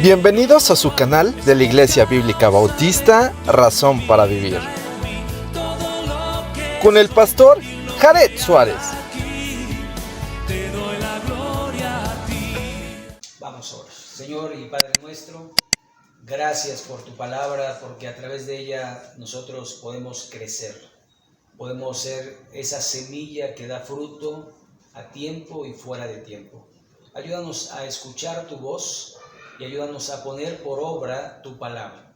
Bienvenidos a su canal de la Iglesia Bíblica Bautista Razón para Vivir, con el pastor Jared Suárez. Vamos a orar. Señor y Padre nuestro, gracias por tu palabra, porque a través de ella nosotros podemos crecer, podemos ser esa semilla que da fruto a tiempo y fuera de tiempo. Ayúdanos a escuchar tu voz y ayúdanos a poner por obra tu palabra.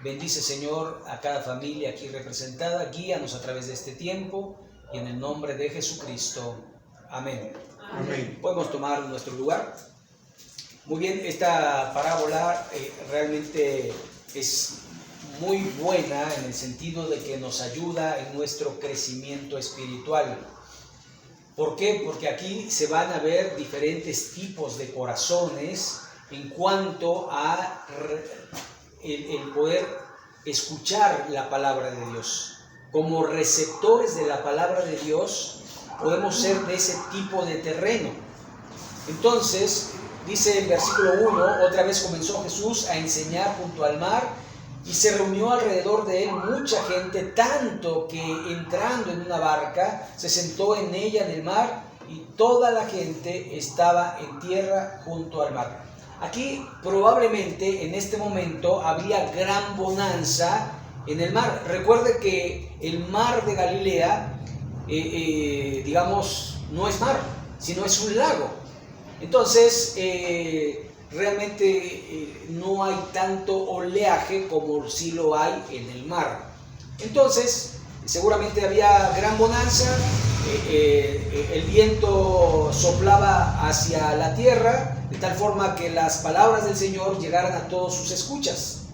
Bendice, Señor, a cada familia aquí representada, guíanos a través de este tiempo y en el nombre de Jesucristo. Amén. Amén. Podemos tomar nuestro lugar. Muy bien, esta parábola realmente es muy buena en el sentido de que nos ayuda en nuestro crecimiento espiritual. ¿Por qué? Porque aquí se van a ver diferentes tipos de corazones en cuanto a el poder escuchar la palabra de Dios. Como receptores de la palabra de Dios, podemos ser de ese tipo de terreno. Entonces, dice el versículo 1, otra vez comenzó Jesús a enseñar junto al mar y se reunió alrededor de él mucha gente, tanto que entrando en una barca se sentó en ella en el mar y toda la gente estaba en tierra junto al mar. Aquí probablemente en este momento habría gran bonanza en el mar. Recuerde que el mar de Galilea, digamos, no es mar, sino es un lago. Entonces, realmente no hay tanto oleaje como sí lo hay en el mar. Entonces, seguramente había gran bonanza, el viento soplaba hacia la tierra, de tal forma que las palabras del Señor llegaran a todos sus escuchas,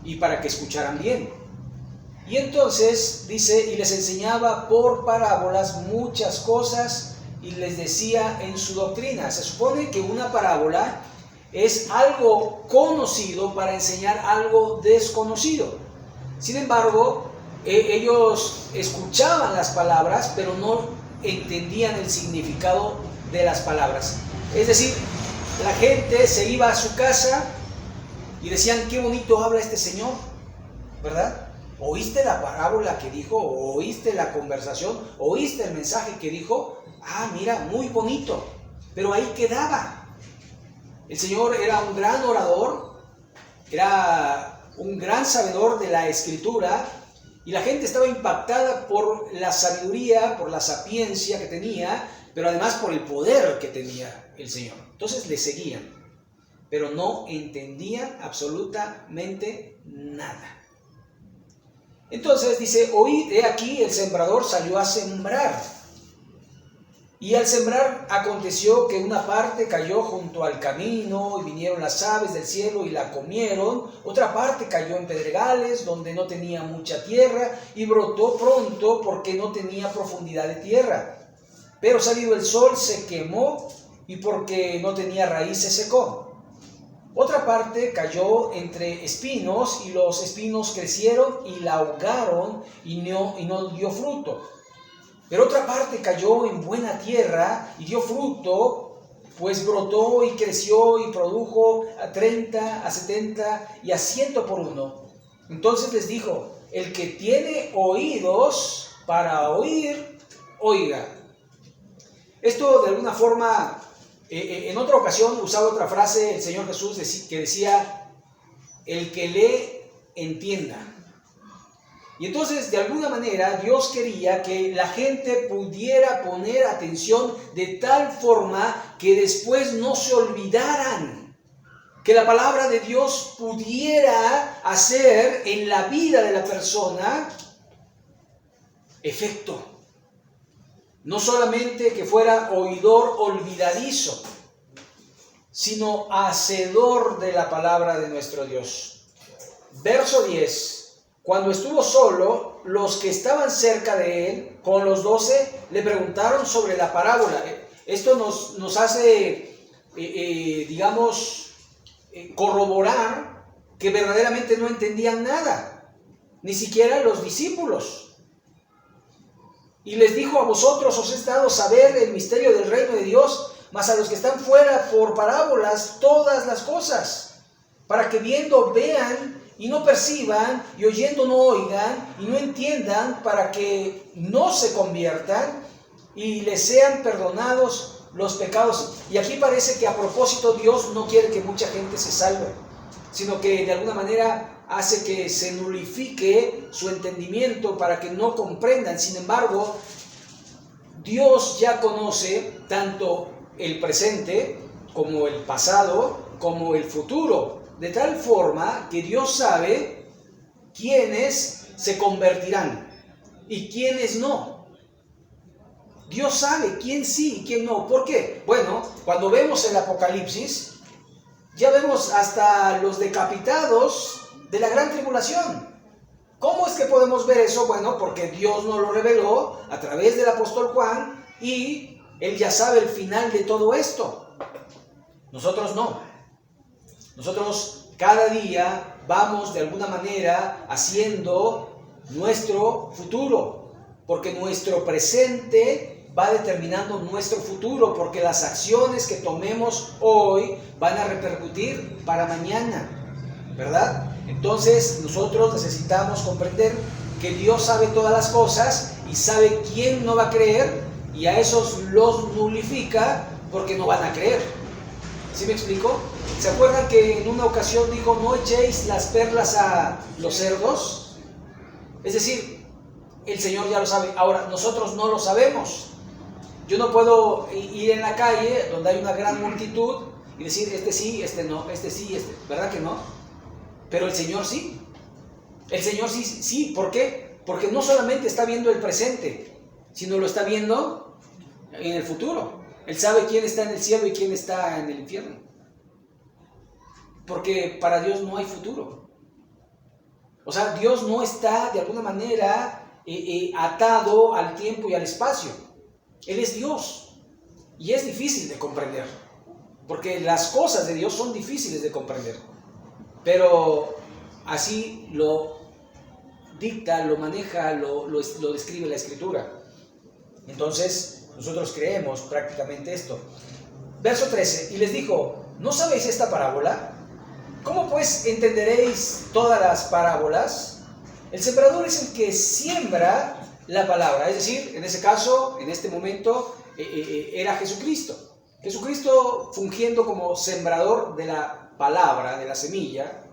y para que escucharan bien. Y entonces, dice, y les enseñaba por parábolas muchas cosas, y les decía en su doctrina. Se supone que una parábola es algo conocido para enseñar algo desconocido. Sin embargo, ellos escuchaban las palabras, pero no entendían el significado de las palabras. Es decir, la gente se iba a su casa y decían, qué bonito habla este señor, ¿verdad? ¿Oíste la parábola que dijo? ¿Oíste la conversación? ¿Oíste el mensaje que dijo? Ah, mira, muy bonito. Pero ahí quedaba. El Señor era un gran orador, era un gran sabedor de la Escritura, y la gente estaba impactada por la sabiduría, por la sapiencia que tenía, pero además por el poder que tenía el Señor. Entonces le seguían, pero no entendían absolutamente nada. Entonces dice, oíd, he aquí el sembrador salió a sembrar. Y al sembrar aconteció que una parte cayó junto al camino y vinieron las aves del cielo y la comieron. Otra parte cayó en pedregales donde no tenía mucha tierra y brotó pronto porque no tenía profundidad de tierra. Pero salido el sol se quemó y porque no tenía raíz se secó. Otra parte cayó entre espinos y los espinos crecieron y la ahogaron y no dio fruto. Pero otra parte cayó en buena tierra y dio fruto, pues brotó y creció y produjo a 30, a 70 y a 100 por uno. Entonces les dijo, el que tiene oídos para oír, oiga. Esto de alguna forma, en otra ocasión usaba otra frase el Señor Jesús que decía, el que lee, entienda. Y entonces, de alguna manera, Dios quería que la gente pudiera poner atención de tal forma que después no se olvidaran, que la palabra de Dios pudiera hacer en la vida de la persona efecto. No solamente que fuera oidor olvidadizo, sino hacedor de la palabra de nuestro Dios. Verso 10. Cuando estuvo solo, los que estaban cerca de él, con los 12, le preguntaron sobre la parábola. Esto nos hace, corroborar que verdaderamente no entendían nada, ni siquiera los discípulos. Y les dijo, a vosotros os es dado saber el misterio del reino de Dios, mas a los que están fuera por parábolas todas las cosas, para que viendo vean y no perciban, y oyendo no oigan, y no entiendan, para que no se conviertan y les sean perdonados los pecados. Y aquí parece que a propósito Dios no quiere que mucha gente se salve, sino que de alguna manera hace que se nulifique su entendimiento para que no comprendan. Sin embargo, Dios ya conoce tanto el presente como el pasado, como el futuro, de tal forma que Dios sabe quiénes se convertirán y quiénes no. Dios sabe quién sí y quién no. ¿Por qué? Bueno, cuando vemos el Apocalipsis, ya vemos hasta los decapitados de la gran tribulación. ¿Cómo es que podemos ver eso? Bueno, porque Dios nos lo reveló a través del apóstol Juan y él ya sabe el final de todo esto. Nosotros no. Nosotros cada día vamos de alguna manera haciendo nuestro futuro, porque nuestro presente va determinando nuestro futuro, porque las acciones que tomemos hoy van a repercutir para mañana, ¿verdad? Entonces nosotros necesitamos comprender que Dios sabe todas las cosas y sabe quién no va a creer, y a esos los nulifica porque no van a creer. ¿Sí me explico? ¿Se acuerdan que en una ocasión dijo, no echéis las perlas a los cerdos? Es decir, el Señor ya lo sabe. Ahora, nosotros no lo sabemos. Yo no puedo ir en la calle donde hay una gran multitud y decir, este sí, este no, este sí, este. ¿Verdad que no? Pero el Señor sí. El Señor sí, sí. ¿Por qué? Porque no solamente está viendo el presente, sino lo está viendo en el futuro. Él sabe quién está en el cielo y quién está en el infierno. Porque para Dios no hay futuro. O sea, Dios no está de alguna manera atado al tiempo y al espacio. Él es Dios. Y es difícil de comprender. Porque las cosas de Dios son difíciles de comprender. Pero así lo dicta, lo maneja, lo describe la Escritura. Entonces, nosotros creemos prácticamente esto. Verso 13, y les dijo, ¿no sabéis esta parábola? ¿Cómo pues entenderéis todas las parábolas? El sembrador es el que siembra la palabra, es decir, en ese caso, en este momento, era Jesucristo. Jesucristo fungiendo como sembrador de la palabra, de la semilla.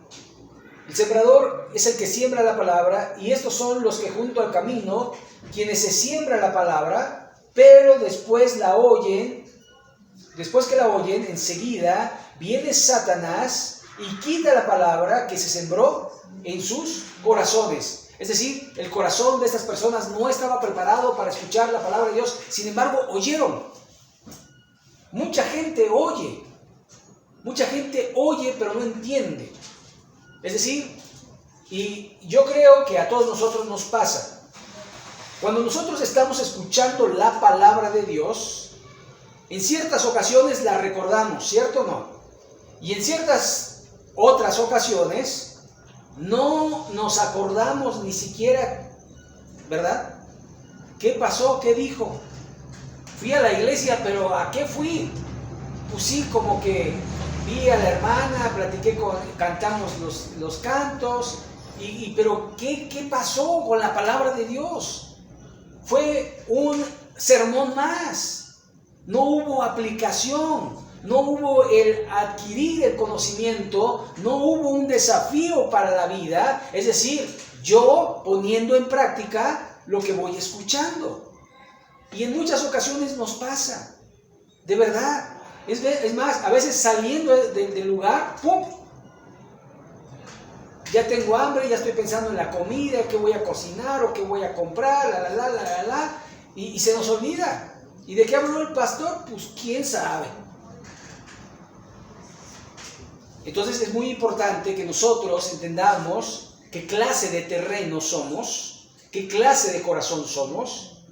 El sembrador es el que siembra la palabra, y estos son los que junto al camino, quienes se siembran la palabra, pero después la oyen, después que la oyen, enseguida viene Satanás y quita la palabra que se sembró en sus corazones. Es decir, el corazón de estas personas no estaba preparado para escuchar la palabra de Dios, sin embargo, oyeron. Mucha gente oye pero no entiende. Es decir, y yo creo que a todos nosotros nos pasa. Cuando nosotros estamos escuchando la palabra de Dios, en ciertas ocasiones la recordamos, ¿cierto o no? Y en ciertas otras ocasiones no nos acordamos ni siquiera, ¿verdad? ¿Qué pasó? ¿Qué dijo? Fui a la iglesia, pero ¿a qué fui? Pues sí, como que vi a la hermana, cantamos los cantos, pero ¿qué pasó con la palabra de Dios? Fue un sermón más, no hubo aplicación, no hubo el adquirir el conocimiento, no hubo un desafío para la vida, es decir, yo poniendo en práctica lo que voy escuchando. Y en muchas ocasiones nos pasa, de verdad, es más, a veces saliendo del lugar, ¡pum!, ya tengo hambre, ya estoy pensando en la comida, qué voy a cocinar o qué voy a comprar, y se nos olvida. ¿Y de qué habló el pastor? Pues quién sabe. Entonces es muy importante que nosotros entendamos qué clase de terreno somos, qué clase de corazón somos,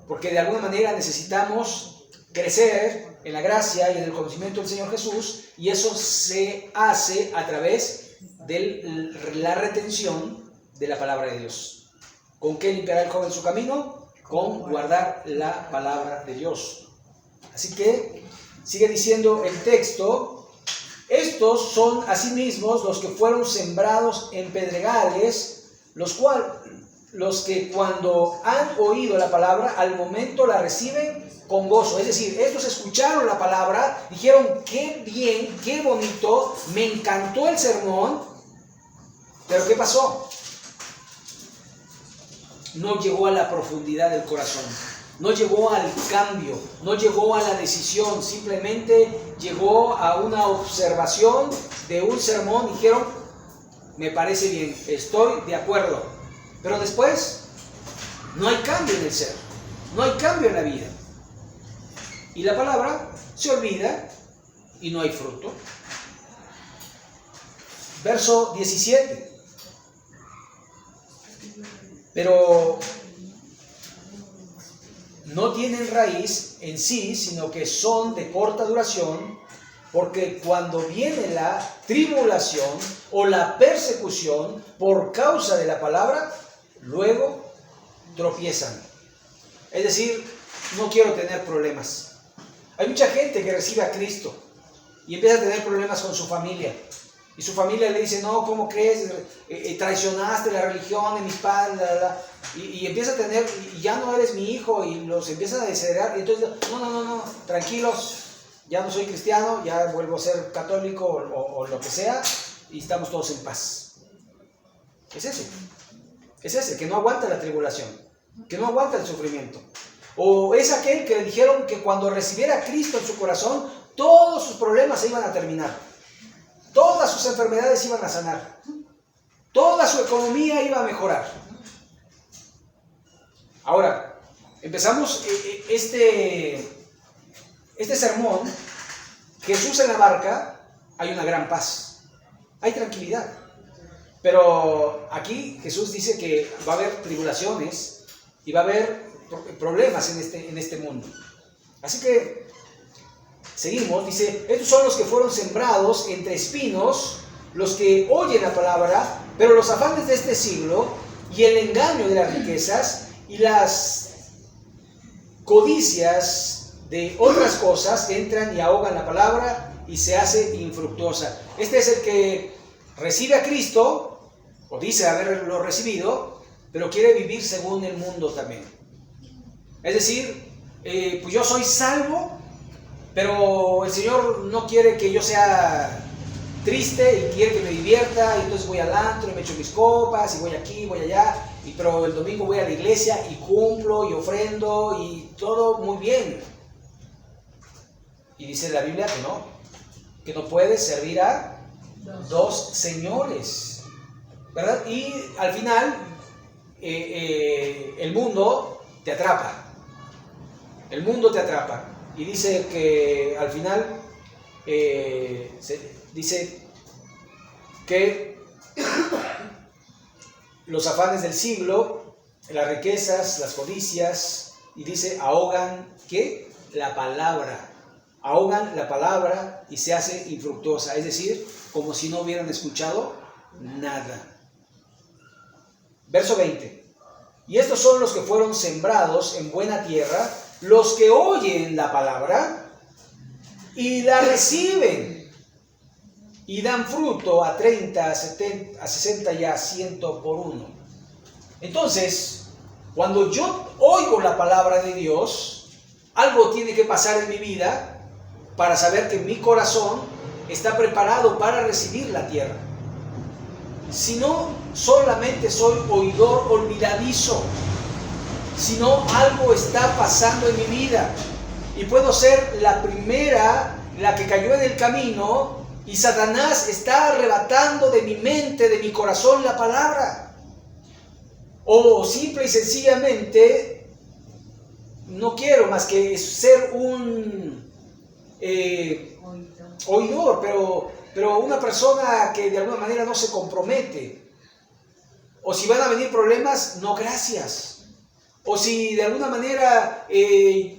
porque de alguna manera necesitamos crecer en la gracia y en el conocimiento del Señor Jesús, y eso se hace a través de la retención de la palabra de Dios. ¿Con qué limpiará el joven su camino? Con guardar la palabra de Dios. Así que sigue diciendo el texto, Estos son asimismo los que fueron sembrados en pedregales, los que cuando han oído la palabra, al momento la reciben con gozo. Es decir, estos escucharon la palabra, dijeron, qué bien, qué bonito, me encantó el sermón, pero ¿qué pasó? No llegó a la profundidad del corazón, no llegó al cambio, no llegó a la decisión, simplemente llegó a una observación de un sermón, dijeron, me parece bien, estoy de acuerdo, pero después no hay cambio en el ser, no hay cambio en la vida. Y la palabra se olvida y no hay fruto. Verso 17. Pero no tienen raíz en sí, sino que son de corta duración, porque cuando viene la tribulación o la persecución por causa de la palabra, luego tropiezan. Es decir, no quiero tener problemas. Hay mucha gente que recibe a Cristo y empieza a tener problemas con su familia. Y su familia le dice, no, ¿cómo crees? Traicionaste la religión de mis padres, y empieza a tener, y ya no eres mi hijo, y los empiezan a desheredar. Y entonces, no, tranquilos, ya no soy cristiano, ya vuelvo a ser católico o lo que sea, y estamos todos en paz. Es ese, que no aguanta la tribulación, que no aguanta el sufrimiento. O es aquel que le dijeron que cuando recibiera a Cristo en su corazón, todos sus problemas se iban a terminar. Todas sus enfermedades iban a sanar. Toda su economía iba a mejorar. Ahora, empezamos este sermón. Jesús en la barca, hay una gran paz. Hay tranquilidad. Pero aquí Jesús dice que va a haber tribulaciones y va a haber problemas en este mundo. Así que seguimos, dice, estos son los que fueron sembrados entre espinos, los que oyen la palabra, pero los afanes de este siglo y el engaño de las riquezas y las codicias de otras cosas entran y ahogan la palabra y se hace infructuosa. Este es el que recibe a Cristo, o dice haberlo recibido, pero quiere vivir según el mundo también. Es decir, pues yo soy salvo, pero el Señor no quiere que yo sea triste y quiere que me divierta, y entonces voy al antro y me echo mis copas y voy aquí, voy allá, pero el domingo voy a la iglesia y cumplo y ofrendo y todo muy bien. Y dice la Biblia que no puedes servir a dos señores, ¿verdad? Y al final el mundo te atrapa. El mundo te atrapa. Y dice que al final, dice que los afanes del siglo, las riquezas, las codicias, y dice, ahogan, ¿qué? La palabra. Ahogan la palabra y se hace infructuosa. Es decir, como si no hubieran escuchado nada. Verso 20. Y estos son los que fueron sembrados en buena tierra, los que oyen la palabra y la reciben y dan fruto a 30, a 70, a 60 y a 100 por uno. Entonces, cuando yo oigo la palabra de Dios, algo tiene que pasar en mi vida para saber que mi corazón está preparado para recibir la tierra. Si no, solamente soy oidor olvidadizo, sino algo está pasando en mi vida y puedo ser la primera, la que cayó en el camino, y Satanás está arrebatando de mi mente, de mi corazón la palabra. O simple y sencillamente no quiero más que ser un oidor, pero una persona que de alguna manera no se compromete. O si van a venir problemas, no gracias. O si de alguna manera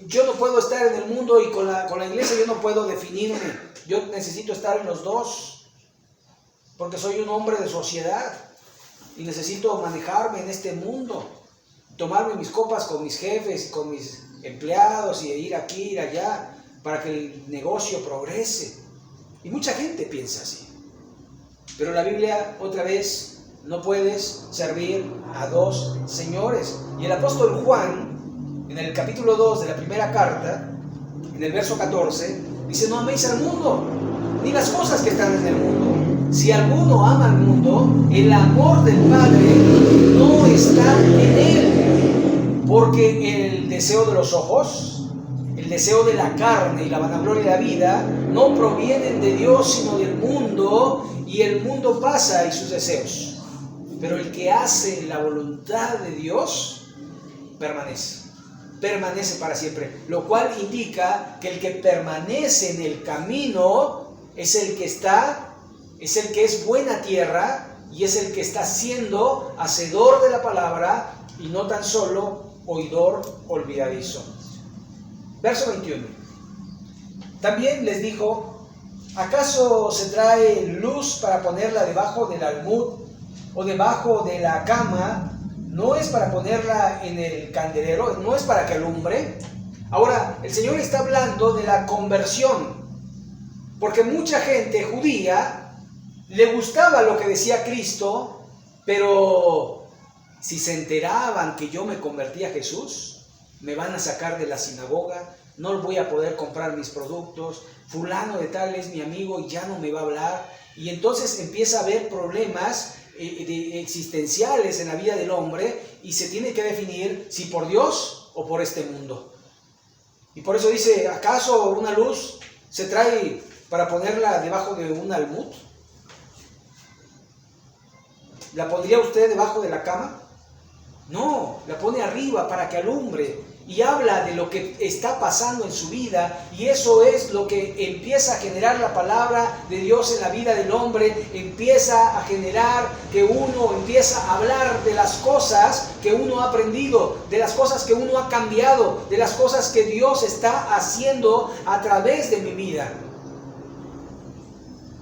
yo no puedo estar en el mundo y con la iglesia yo no puedo definirme. Yo necesito estar en los dos, porque soy un hombre de sociedad y necesito manejarme en este mundo, tomarme mis copas con mis jefes y con mis empleados y ir aquí, ir allá, para que el negocio progrese. Y mucha gente piensa así. Pero la Biblia, otra vez, no puedes servir a dos señores. Y el apóstol Juan, en el capítulo 2 de la primera carta, en el verso 14, dice: no améis al mundo, ni las cosas que están en el mundo. Si alguno ama al mundo, el amor del Padre no está en él. Porque el deseo de los ojos, el deseo de la carne y la vanagloria de la vida no provienen de Dios, sino del mundo, y el mundo pasa y sus deseos. Pero el que hace la voluntad de Dios permanece para siempre, lo cual indica que el que permanece en el camino es el que es buena tierra, y es el que está siendo hacedor de la palabra y no tan solo oidor olvidadizo. Verso 21. También les dijo: ¿acaso se trae luz para ponerla debajo del almud o debajo de la cama? No es para ponerla en el candelero, no es para que alumbre. Ahora, el Señor está hablando de la conversión, porque mucha gente judía le gustaba lo que decía Cristo, pero si se enteraban que yo me convertí a Jesús, me van a sacar de la sinagoga, no voy a poder comprar mis productos, fulano de tal es mi amigo y ya no me va a hablar. Y entonces empieza a haber problemas existenciales en la vida del hombre, y se tiene que definir si por Dios o por este mundo. Y por eso dice: ¿acaso una luz se trae para ponerla debajo de un almud? ¿La pondría usted debajo de la cama? No, la pone arriba para que alumbre. Y habla de lo que está pasando en su vida, y eso es lo que empieza a generar la palabra de Dios en la vida del hombre. Empieza a generar que uno empieza a hablar de las cosas que uno ha aprendido, de las cosas que uno ha cambiado, de las cosas que Dios está haciendo a través de mi vida.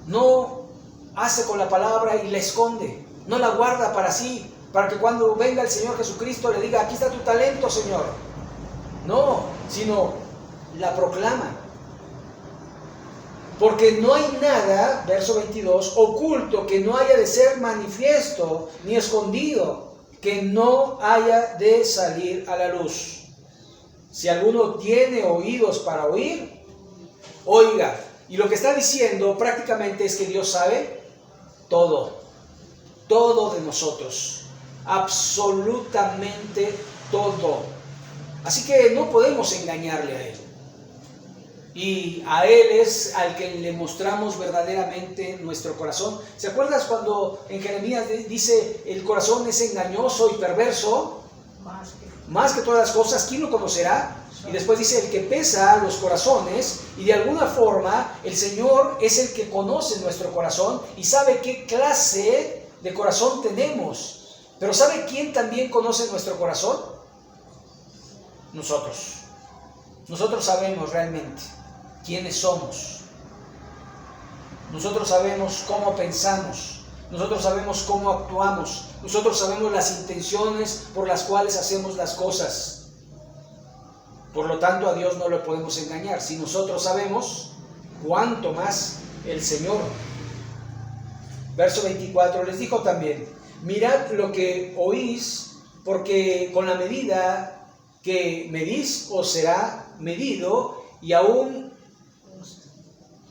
No hace con la palabra y la esconde, no la guarda para sí, para que cuando venga el Señor Jesucristo le diga: aquí está tu talento, Señor. No, sino la proclama. Porque no hay nada, verso 22, oculto que no haya de ser manifiesto, ni escondido, que no haya de salir a la luz. Si alguno tiene oídos para oír, oiga. Y lo que está diciendo prácticamente es que Dios sabe todo de nosotros, absolutamente todo. Así que no podemos engañarle a Él. Y a Él es al que le mostramos verdaderamente nuestro corazón. ¿Se acuerdas cuando en Jeremías dice: el corazón es engañoso y perverso? Más que todas las cosas, ¿quién lo conocerá? Y después dice: el que pesa los corazones. Y de alguna forma el Señor es el que conoce nuestro corazón y sabe qué clase de corazón tenemos. Pero ¿sabe quién también conoce nuestro corazón? Nosotros. Nosotros sabemos realmente quiénes somos. Nosotros sabemos cómo pensamos. Nosotros sabemos cómo actuamos. Nosotros sabemos las intenciones por las cuales hacemos las cosas. Por lo tanto, a Dios no lo podemos engañar. Si nosotros sabemos, cuánto más el Señor. Verso 24, les dijo también: mirad lo que oís, porque con la medida que medís os será medido, y aún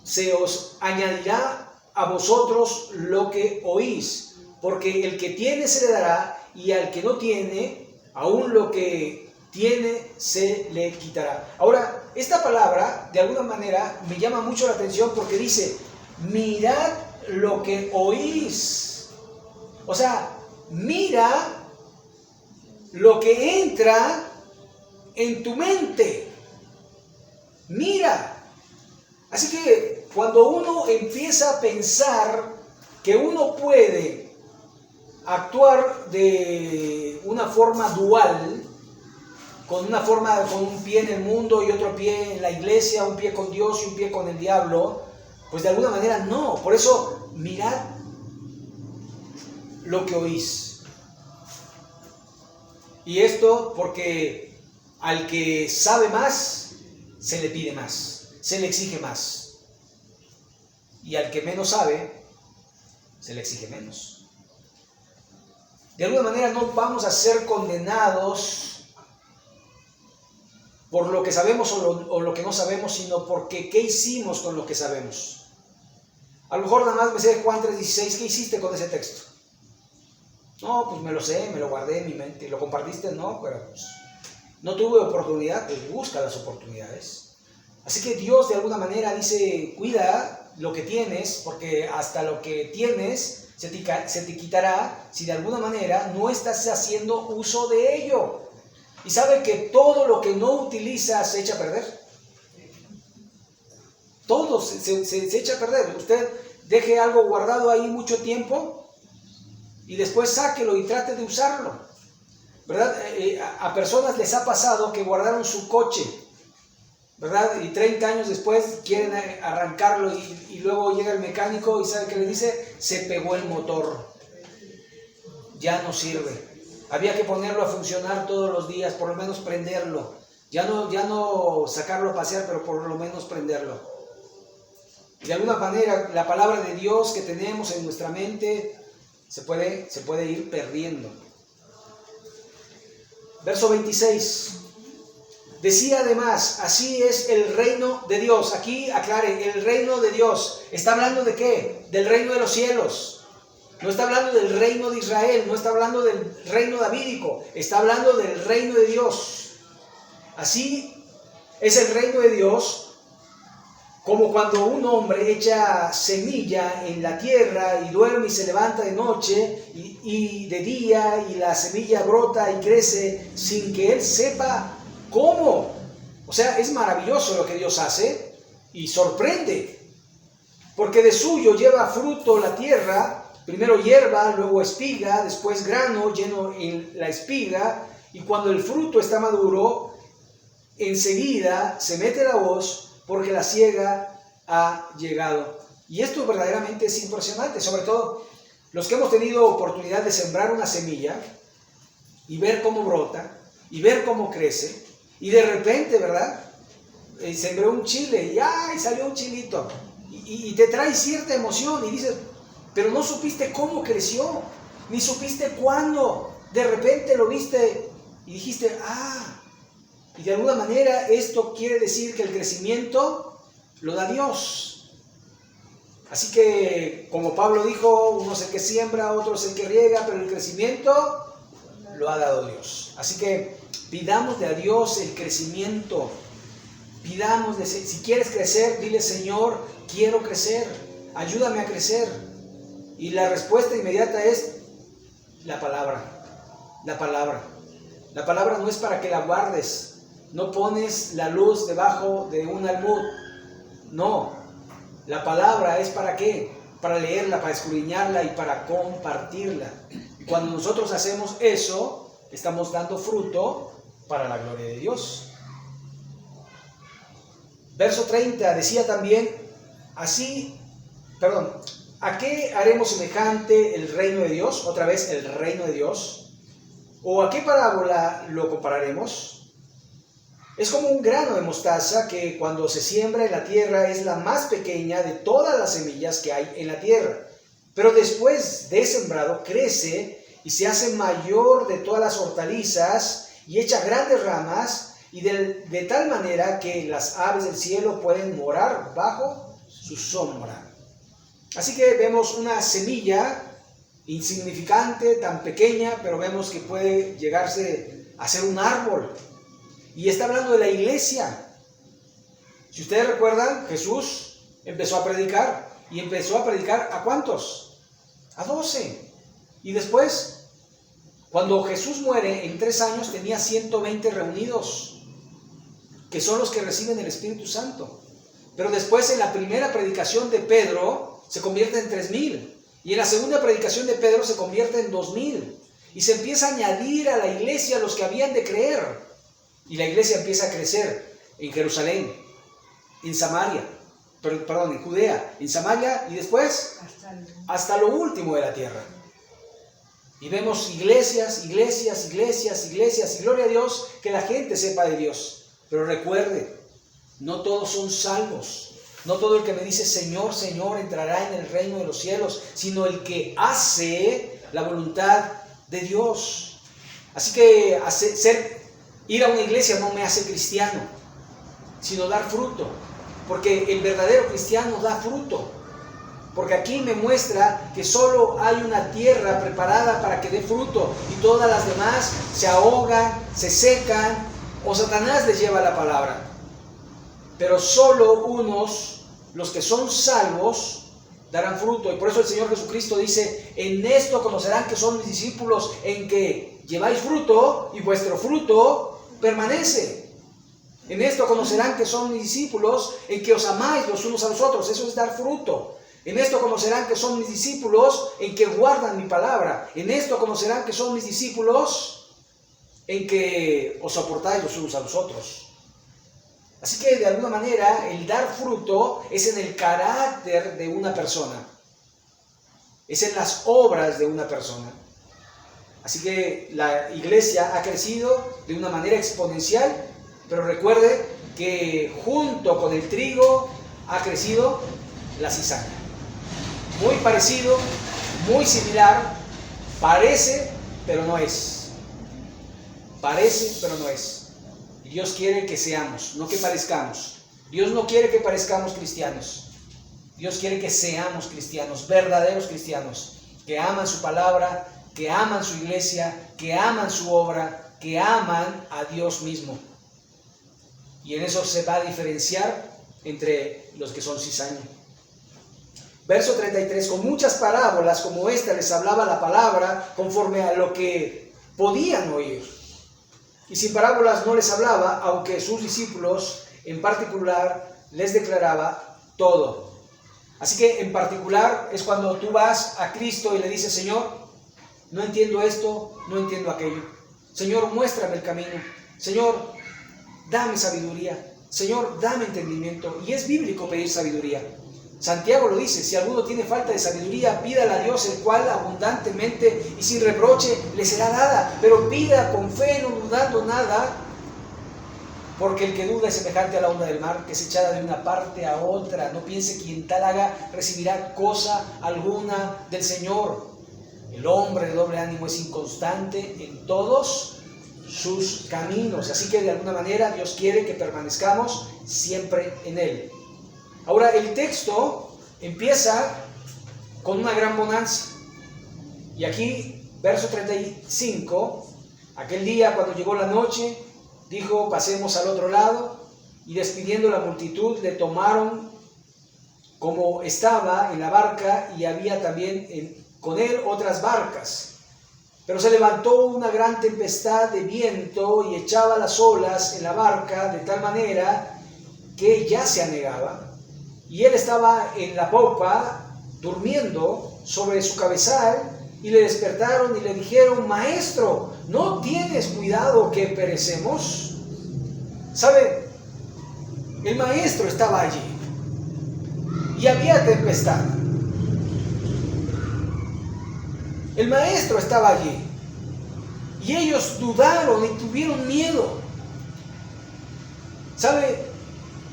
se os añadirá a vosotros lo que oís. Porque el que tiene se le dará, y al que no tiene, aún lo que tiene se le quitará. Ahora, esta palabra de alguna manera me llama mucho la atención, porque dice: mirad lo que oís. O sea, mira lo que entra en tu mente. Mira. Así que cuando uno empieza a pensar que uno puede actuar de una forma dual, con un pie en el mundo y otro pie en la iglesia, un pie con Dios y un pie con el diablo, pues de alguna manera no. Por eso, mirad lo que oís. Y esto porque al que sabe más, se le pide más, se le exige más. Y al que menos sabe, se le exige menos. De alguna manera no vamos a ser condenados por lo que sabemos o lo que no sabemos, sino porque qué hicimos con lo que sabemos. A lo mejor nada más me sé Juan 3:16, ¿qué hiciste con ese texto? No, pues me lo sé, me lo guardé en mi mente. ¿Lo compartiste? No, pero pues no tuve oportunidad, pues busca las oportunidades. Así que Dios de alguna manera dice, cuida lo que tienes, porque hasta lo que tienes se te quitará si de alguna manera no estás haciendo uso de ello. Y sabe que todo lo que no utilizas se echa a perder. Todo se echa a perder. Usted deje algo guardado ahí mucho tiempo y después sáquelo y trate de usarlo, ¿verdad? A personas les ha pasado que guardaron su coche, ¿verdad? Y 30 años después quieren arrancarlo y luego llega el mecánico y ¿sabe qué le dice? Se pegó el motor, ya no sirve. Había que ponerlo a funcionar todos los días, por lo menos prenderlo. Ya no sacarlo a pasear, pero por lo menos prenderlo. De alguna manera, la palabra de Dios que tenemos en nuestra mente se puede ir perdiendo. Verso 26. Decía además, así es el reino de Dios. Aquí aclare, el reino de Dios. ¿Está hablando de qué? Del reino de los cielos. No está hablando del reino de Israel, no está hablando del reino davídico, está hablando del reino de Dios. Así es el reino de Dios, como cuando un hombre echa semilla en la tierra y duerme y se levanta de noche y de día y la semilla brota y crece sin que él sepa cómo. O sea, es maravilloso lo que Dios hace y sorprende, porque de suyo lleva fruto la tierra. Primero hierba, luego espiga, después grano lleno en la espiga, y cuando el fruto está maduro, enseguida se mete la hoz porque la siega ha llegado. Y esto verdaderamente es impresionante, sobre todo los que hemos tenido oportunidad de sembrar una semilla y ver cómo brota y ver cómo crece, y de repente, ¿verdad? Sembré un chile y ¡ay! Salió un chilito, y te trae cierta emoción y dices, pero no supiste cómo creció, ni supiste cuándo. De repente lo viste y dijiste, y de alguna manera esto quiere decir que el crecimiento lo da Dios. Así que, como Pablo dijo, uno es el que siembra, otro es el que riega, pero el crecimiento lo ha dado Dios. Así que pidámosle a Dios el crecimiento. Pidámosle, si quieres crecer, dile, Señor, quiero crecer, ayúdame a crecer. Y la respuesta inmediata es la palabra. La palabra. La palabra no es para que la guardes. No pones la luz debajo de un almud. No. La palabra es para qué? Para leerla, para escudriñarla y para compartirla. Y cuando nosotros hacemos eso, estamos dando fruto para la gloria de Dios. Verso 30 decía también, ¿a qué haremos semejante el reino de Dios? Otra vez, el reino de Dios. ¿O a qué parábola lo compararemos? Es como un grano de mostaza que cuando se siembra en la tierra es la más pequeña de todas las semillas que hay en la tierra. Pero después de sembrado crece y se hace mayor de todas las hortalizas y echa grandes ramas y de tal manera que las aves del cielo pueden morar bajo su sombra. Así que vemos una semilla insignificante, tan pequeña, pero vemos que puede llegarse a ser un árbol. Y está hablando de la iglesia. Si ustedes recuerdan, Jesús empezó a predicar. ¿Y empezó a predicar a cuántos? A 12. Y después, cuando Jesús muere, en 3 años tenía 120 reunidos, que son los que reciben el Espíritu Santo. Pero después, en la primera predicación de Pedro, se convierte en 3,000. Y en la segunda predicación de Pedro se convierte en 2,000. Y se empieza a añadir a la iglesia los que habían de creer. Y la iglesia empieza a crecer en Jerusalén, en Samaria, en Judea, en Samaria y después hasta lo último de la tierra. Y vemos iglesias, iglesias, iglesias, iglesias. Y gloria a Dios que la gente sepa de Dios. Pero recuerde, no todos son salvos. No todo el que me dice Señor, Señor entrará en el reino de los cielos, sino el que hace la voluntad de Dios. Así que ir a una iglesia no me hace cristiano, sino dar fruto. Porque el verdadero cristiano da fruto. Porque aquí me muestra que solo hay una tierra preparada para que dé fruto y todas las demás se ahogan, se secan o Satanás les lleva la palabra. Pero solo unos, los que son salvos, darán fruto. Y por eso el Señor Jesucristo dice: en esto conocerán que son mis discípulos, en que lleváis fruto y vuestro fruto permanece. En esto conocerán que son mis discípulos, en que os amáis los unos a los otros. Eso es dar fruto. En esto conocerán que son mis discípulos, en que guardan mi palabra. En esto conocerán que son mis discípulos, en que os soportáis los unos a los otros. Así que de alguna manera el dar fruto es en el carácter de una persona. Es en las obras de una persona. Así que la iglesia ha crecido de una manera exponencial, pero recuerde que junto con el trigo ha crecido la cizaña. Muy parecido, muy similar, parece, pero no es. Parece, pero no es. Dios quiere que seamos, no que parezcamos. Dios no quiere que parezcamos cristianos. Dios quiere que seamos cristianos, verdaderos cristianos, que aman su palabra, que aman su iglesia, que aman su obra, que aman a Dios mismo. Y en eso se va a diferenciar entre los que son cizaña. Verso 33, con muchas parábolas como esta les hablaba la palabra conforme a lo que podían oír. Y sin parábolas no les hablaba, aunque sus discípulos en particular les declaraba todo. Así que en particular es cuando tú vas a Cristo y le dices: Señor, no entiendo esto, no entiendo aquello. Señor, muéstrame el camino. Señor, dame sabiduría. Señor, dame entendimiento. Y es bíblico pedir sabiduría. Santiago lo dice: si alguno tiene falta de sabiduría, pídala a Dios, el cual abundantemente y sin reproche le será dada. Pero pida con fe, no dudando nada, porque el que duda es semejante a la onda del mar, que es echada de una parte a otra. No piense quien tal haga recibirá cosa alguna del Señor. El hombre de doble ánimo es inconstante en todos sus caminos. Así que de alguna manera Dios quiere que permanezcamos siempre en Él. Ahora el texto empieza con una gran bonanza. Y aquí, verso 35, aquel día cuando llegó la noche, dijo: pasemos al otro lado. Y despidiendo la multitud, le tomaron como estaba en la barca, y había también con él otras barcas. Pero se levantó una gran tempestad de viento y echaba las olas en la barca de tal manera que ya se anegaba. Y él estaba en la popa, durmiendo sobre su cabezal, y le despertaron y le dijeron: Maestro, ¿no tienes cuidado que perecemos? ¿Sabe? El maestro estaba allí y había tempestad. El maestro estaba allí y ellos dudaron y tuvieron miedo. ¿Sabe?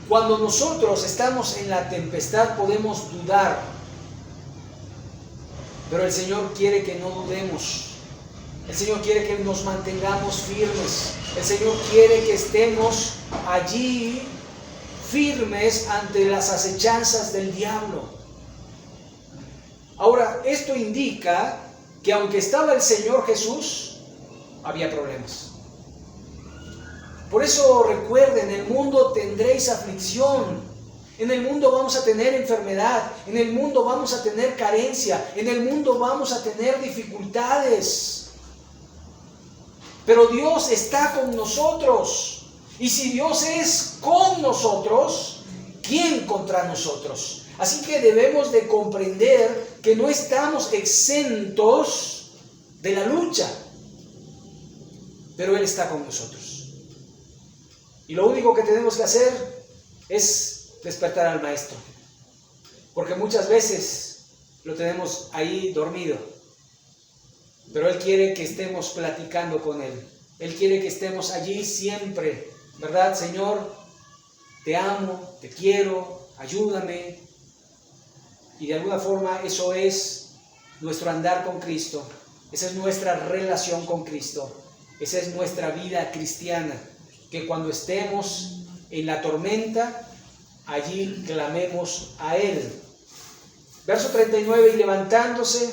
Cuando nosotros estamos en la tempestad podemos dudar, pero el Señor quiere que no dudemos. El Señor quiere que nos mantengamos firmes. El Señor quiere que estemos allí firmes ante las acechanzas del diablo. Ahora, esto indica que aunque estaba el Señor Jesús, había problemas. Por eso recuerden, en el mundo tendréis aflicción, en el mundo vamos a tener enfermedad, en el mundo vamos a tener carencia, en el mundo vamos a tener dificultades. Pero Dios está con nosotros. Y si Dios es con nosotros, ¿quién contra nosotros? Así que debemos de comprender que no estamos exentos de la lucha, pero Él está con nosotros. Y lo único que tenemos que hacer es despertar al Maestro, porque muchas veces lo tenemos ahí dormido, pero Él quiere que estemos platicando con Él. Él quiere que estemos allí siempre, ¿verdad, Señor? Te amo, te quiero, ayúdame. Y de alguna forma eso es nuestro andar con Cristo. Esa es nuestra relación con Cristo. Esa es nuestra vida cristiana. Que cuando estemos en la tormenta, allí clamemos a Él. Verso 39, y levantándose,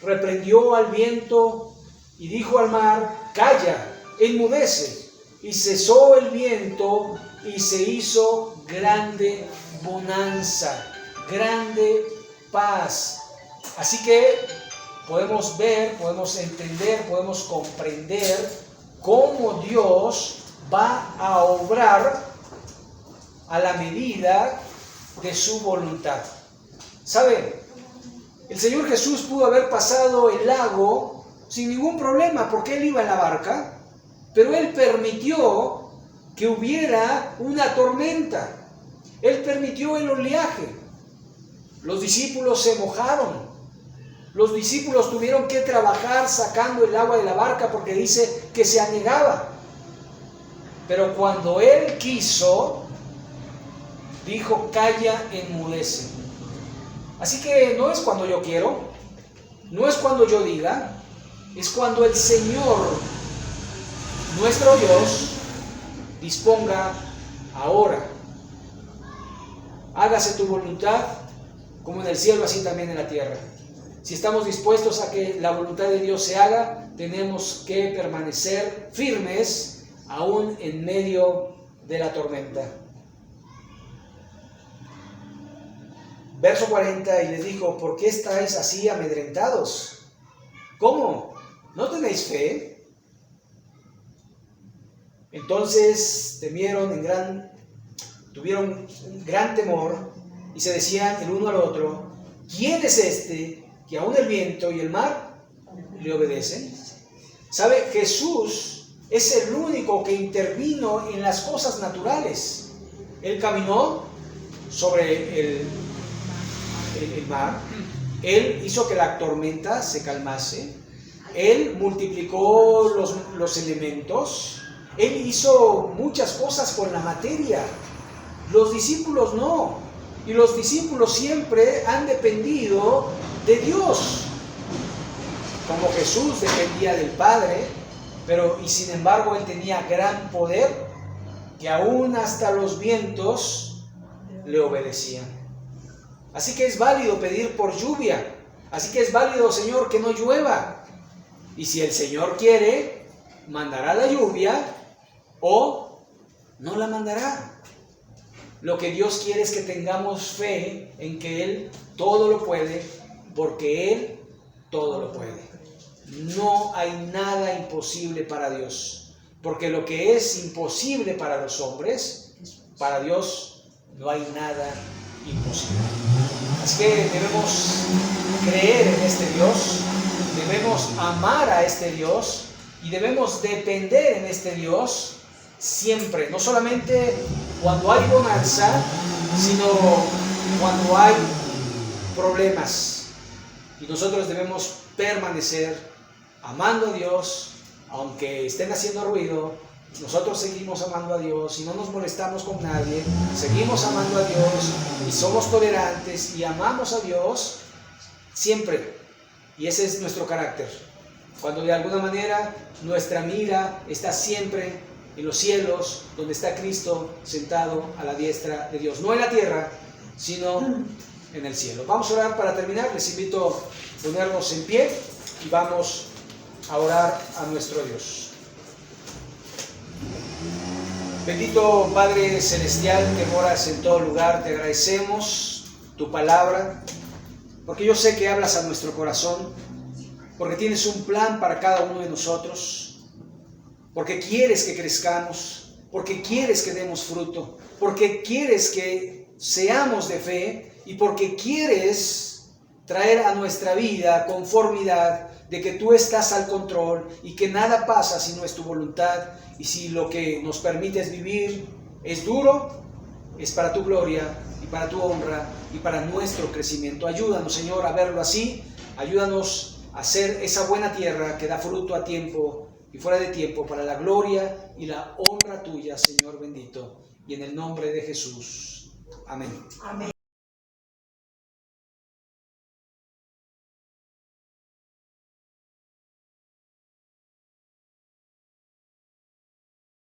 reprendió al viento y dijo al mar, calla, enmudece. Y cesó el viento y se hizo grande bonanza, grande paz. Así que podemos ver, podemos entender, podemos comprender cómo Dios va a obrar a la medida de su voluntad. ¿Saben? El Señor Jesús pudo haber pasado el lago sin ningún problema porque Él iba en la barca, pero Él permitió que hubiera una tormenta. Él permitió el oleaje. Los discípulos se mojaron. Los discípulos tuvieron que trabajar sacando el agua de la barca porque dice que se anegaba. Pero cuando Él quiso, dijo, calla, enmudece. Así que no es cuando yo quiero, no es cuando yo diga, es cuando el Señor, nuestro Dios, disponga ahora. Hágase tu voluntad como en el cielo, así también en la tierra. Si estamos dispuestos a que la voluntad de Dios se haga, tenemos que permanecer firmes aún en medio de la tormenta. Verso 40, y les dijo, ¿por qué estáis así amedrentados? ¿Cómo? ¿No tenéis fe? Entonces tuvieron un gran temor y se decían el uno al otro, ¿quién es este que aún el viento y el mar le obedecen? ¿Sabe? Jesús es el único que intervino en las cosas naturales. Él caminó sobre el mar, Él hizo que la tormenta se calmase, Él multiplicó los elementos, Él hizo muchas cosas con la materia. Los discípulos no, y los discípulos siempre han dependido de Dios, como Jesús dependía del Padre, y sin embargo Él tenía gran poder, que aún hasta los vientos le obedecían. Así que es válido pedir por lluvia, así que es válido, Señor, que no llueva. Y si el Señor quiere, mandará la lluvia o no la mandará. Lo que Dios quiere es que tengamos fe en que Él todo lo puede, porque Él todo lo puede. No hay nada imposible para Dios, porque lo que es imposible para los hombres, para Dios no hay nada imposible. Así que debemos creer en este Dios, debemos amar a este Dios y debemos depender en este Dios siempre, no solamente cuando hay bonanza, sino cuando hay problemas. Y nosotros debemos permanecer amando a Dios, aunque estén haciendo ruido. Nosotros seguimos amando a Dios y no nos molestamos con nadie, seguimos amando a Dios y somos tolerantes y amamos a Dios siempre. Y ese es nuestro carácter. Cuando de alguna manera nuestra mira está siempre en los cielos, donde está Cristo sentado a la diestra de Dios. No en la tierra, sino en el cielo. Vamos a orar para terminar. Les invito a ponernos en pie y vamos a orar a nuestro Dios. Bendito Padre Celestial que moras en todo lugar, te agradecemos tu palabra, porque yo sé que hablas a nuestro corazón, porque tienes un plan para cada uno de nosotros, porque quieres que crezcamos, porque quieres que demos fruto, porque quieres que seamos de fe y porque quieres traer a nuestra vida conformidad de que tú estás al control y que nada pasa si no es tu voluntad. Y si lo que nos permites vivir es duro, es para tu gloria y para tu honra y para nuestro crecimiento. Ayúdanos, Señor, a verlo así. Ayúdanos a ser esa buena tierra que da fruto a tiempo y fuera de tiempo para la gloria y la honra tuya, Señor bendito. Y en el nombre de Jesús. Amén. Amén.